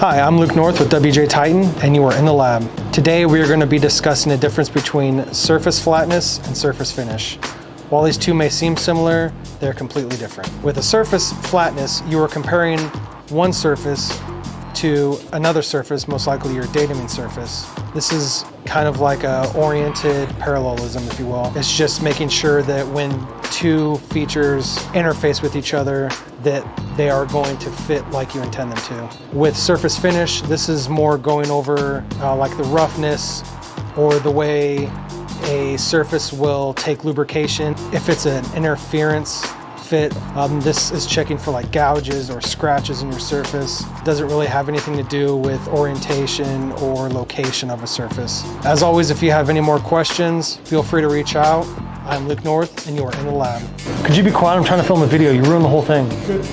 Hi, I'm Luke North with WJ Titan, and you are in the lab. Today we are going to be discussing the difference between surface flatness and surface finish. While these two may seem similar, they're completely different. With a surface flatness, you are comparing one surface to another surface, most likely your datamine surface. This is kind of like a oriented parallelism, if you will. It's just making sure that when two features interface with each other, that they are going to fit like you intend them to. With surface finish, this is more going over like the roughness or the way a surface will take lubrication. If it's an interference fit, this is checking for like gouges or scratches in your surface. Doesn't really have anything to do with orientation or location of a surface. As always, if you have any more questions, feel free to reach out. I'm Luke North, and you are in the lab. Could you be quiet? I'm trying to film a video. You ruined the whole thing. Good.